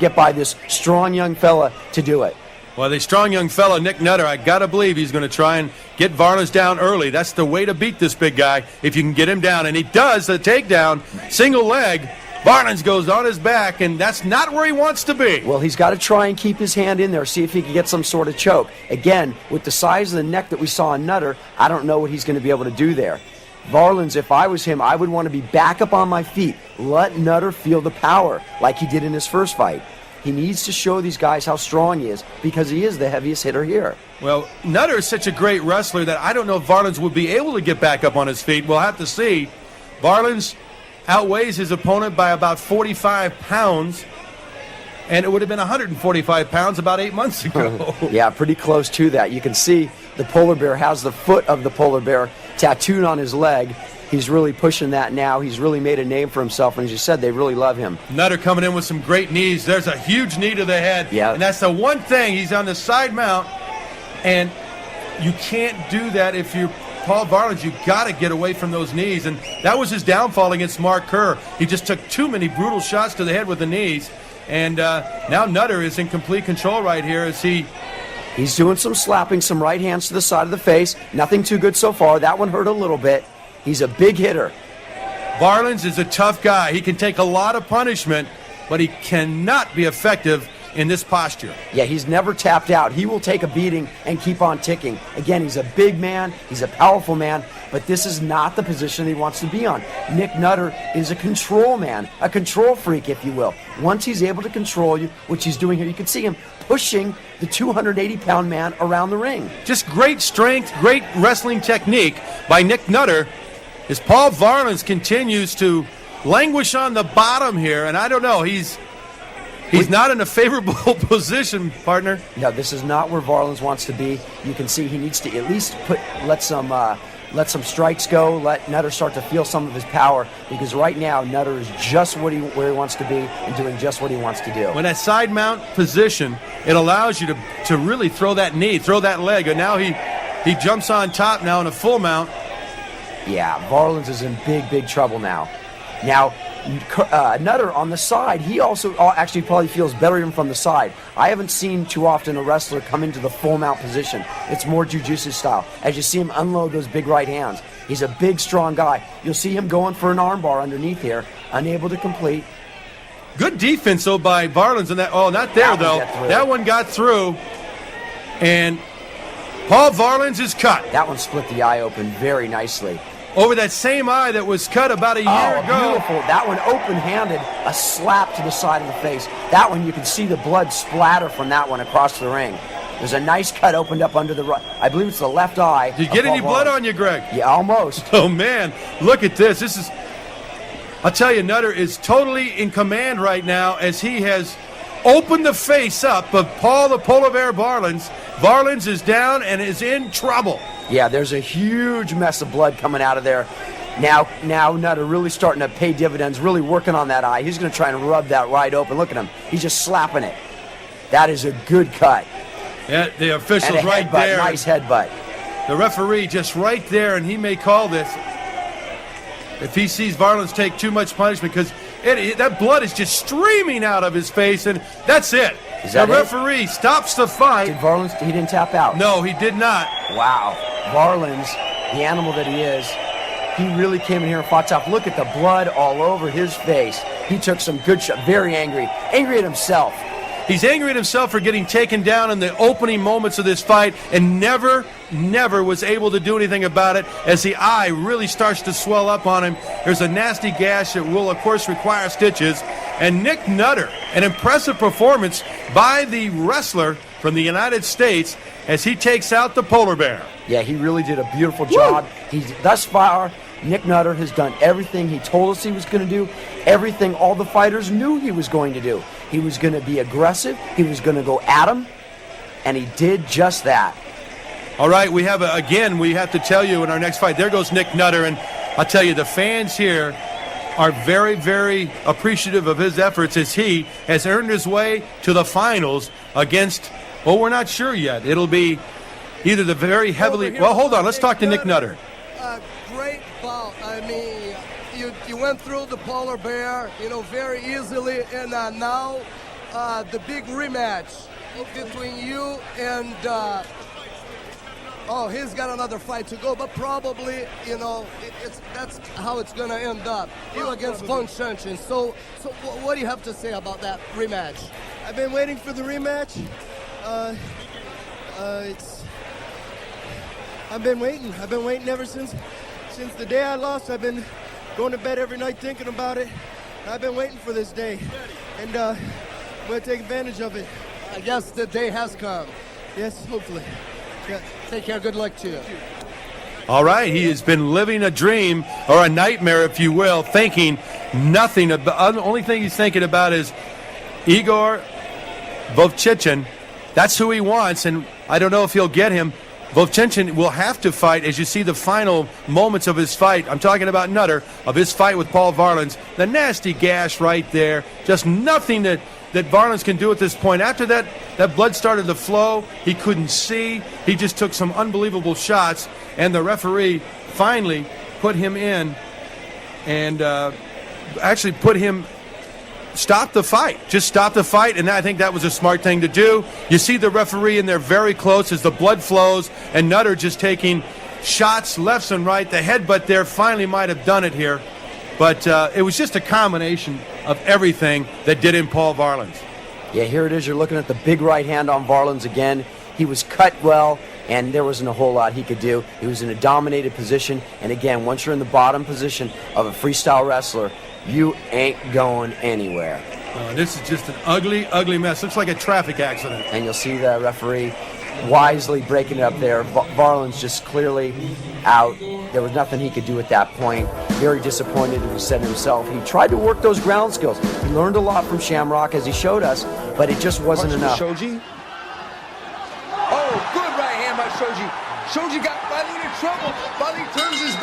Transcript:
get by this strong young fella to do it. Well, the strong young fella, Nick Nutter, I got to believe he's going to try and get Varelans down early. That's the way to beat this big guy, if you can get him down. And he does the takedown, single leg. Varelans goes on his back, and that's not where he wants to be. Well, he's got to try and keep his hand in there, see if he can get some sort of choke. Again, with the size of the neck that we saw in Nutter, I don't know what he's going to be able to do there. Varelans, if I was him, I would want to be back up on my feet. Let Nutter feel the power like he did in his first fight. He needs to show these guys how strong he is because he is the heaviest hitter here. Well, Nutter is such a great wrestler that I don't know if Varelans would be able to get back up on his feet. We'll have to see. Varelans outweighs his opponent by about 45 pounds, and it would have been 145 pounds about 8 months ago. Yeah, pretty close to that. You can see the polar bear has the foot of the polar bear tattooed on his leg. He's really pushing that now. He's really made a name for himself, and as you said, they really love him. Nutter coming in with some great knees. There's a huge knee to the head, yeah. And that's the one thing. He's on the side mount, and you can't do that if you're Paul Varelans. You got to get away from those knees, and that was his downfall against Mark Kerr. He just took too many brutal shots to the head with the knees, and now Nutter is in complete control right here as he's doing some slapping, some right hands to the side of the face. Nothing too good so far. That one hurt a little bit. He's a big hitter. Varelans is a tough guy. He can take a lot of punishment, but he cannot be effective in this posture. Yeah, he's never tapped out. He will take a beating and keep on ticking. Again, he's a big man. He's a powerful man, but this is not the position he wants to be on. Nick Nutter is a control man, a control freak, if you will. Once he's able to control you, which he's doing here, you can see him pushing the 280-pound man around the ring. Just great strength, great wrestling technique by Nick Nutter as Paul Varelans continues to languish on the bottom here, and I don't know, he's not in a favorable position, partner. No, this is not where Varelans wants to be. You can see he needs to at least let some strikes go, let Nutter start to feel some of his power, because right now Nutter is just where he wants to be and doing just what he wants to do. When that side mount position, it allows you to really throw that knee, throw that leg, and now he jumps on top now in a full mount. Yeah, Varelans is in big trouble now. Now, Nutter on the side, he also actually probably feels better even from the side. I haven't seen too often a wrestler come into the full mount position. It's more jiu-jitsu style. As you see him unload those big right hands, he's a big, strong guy. You'll see him going for an armbar underneath here, unable to complete. Good defense, though, by Varelans. Not there, though. That one got through, and Paul Varelans is cut. That one split the eye open very nicely. Over that same eye that was cut about a year ago. Beautiful. That one open-handed, a slap to the side of the face. That one, you can see the blood splatter from that one across the ring. There's a nice cut opened up under the right, I believe it's the left eye. Did you get any blood on you, Greg? Yeah, almost. Oh, man. Look at this. I'll tell you, Nutter is totally in command right now as he has opened the face up of Paul the Polar Bear Varelans. Varelans is down and is in trouble. Yeah, there's a huge mess of blood coming out of there. Now Nutter really starting to pay dividends, really working on that eye. He's going to try and rub that right open. Look at him. He's just slapping it. That is a good cut. Yeah, the official's and a right headbutt, there. Nice headbutt. The referee just right there, and he may call this if he sees Varelans take too much punishment, because that blood is just streaming out of his face, and that's it. The referee stops the fight. Did Varelans, he didn't tap out? No, he did not. Wow. Varelans, the animal that he is, he really came in here and fought tough. Look at the blood all over his face. He took some good shots. Very angry. Angry at himself. He's angry at himself for getting taken down in the opening moments of this fight and never was able to do anything about it as the eye really starts to swell up on him. There's a nasty gash that will, of course, require stitches. And Nick Nutter, an impressive performance by the wrestler from the United States as he takes out the polar bear. Yeah, he really did a beautiful job. Thus far, Nick Nutter has done everything he told us he was going to do, everything all the fighters knew he was going to do. He was going to be aggressive, he was going to go at him, and he did just that. All right, we have to tell you in our next fight, there goes Nick Nutter, and I'll tell you, the fans here are very, very appreciative of his efforts as he has earned his way to the finals against, well, we're not sure yet. It'll be either the very heavily, well, hold on, let's talk to Nick Nutter. Great bout. I mean, you went through the polar bear, very easily, and now the big rematch between you and. Oh, he's got another fight to go, but probably, you know, that's how it's gonna end up. You against Von Shenchen. So what do you have to say about that rematch? I've been waiting for the rematch. I've been waiting. I've been waiting ever since the day I lost. I've been going to bed every night thinking about it. I've been waiting for this day, and I'm gonna take advantage of it. I guess the day has come. Yes, hopefully. Yeah. Take care. Good luck to you. All right, he has been living a dream, or a nightmare, if you will, thinking nothing about. The only thing he's thinking about is Igor Vovchinchyn. That's who he wants, and I don't know if he'll get him. Vovchinchyn will have to fight, as you see the final moments of his fight. I'm talking about Nutter, of his fight with Paul Varelans. The nasty gash right there. Just nothing that Varelans can do at this point. After that blood started to flow. He couldn't see. He just took some unbelievable shots, and the referee finally put him in and actually put him, stop the fight. Just stop the fight, and I think that was a smart thing to do. You see the referee in there very close as the blood flows, and Nutter just taking shots left and right. The headbutt there finally might have done it here, but it was just a combination of everything that did in Paul Varelans. Yeah, here it is. You're looking at the big right hand on Varelans again. He was cut well, and there wasn't a whole lot he could do. He was in a dominated position, and again, once you're in the bottom position of a freestyle wrestler, you ain't going anywhere. This is just an ugly, ugly mess. Looks like a traffic accident. And you'll see the referee wisely breaking it up there. Varelans just clearly out. There was nothing he could do at that point. Very disappointed, he said himself. He tried to work those ground skills. He learned a lot from Shamrock, as he showed us, but it just wasn't enough. Shoji. Oh, good right hand by Shoji. Shoji got finally into trouble. Finally turns his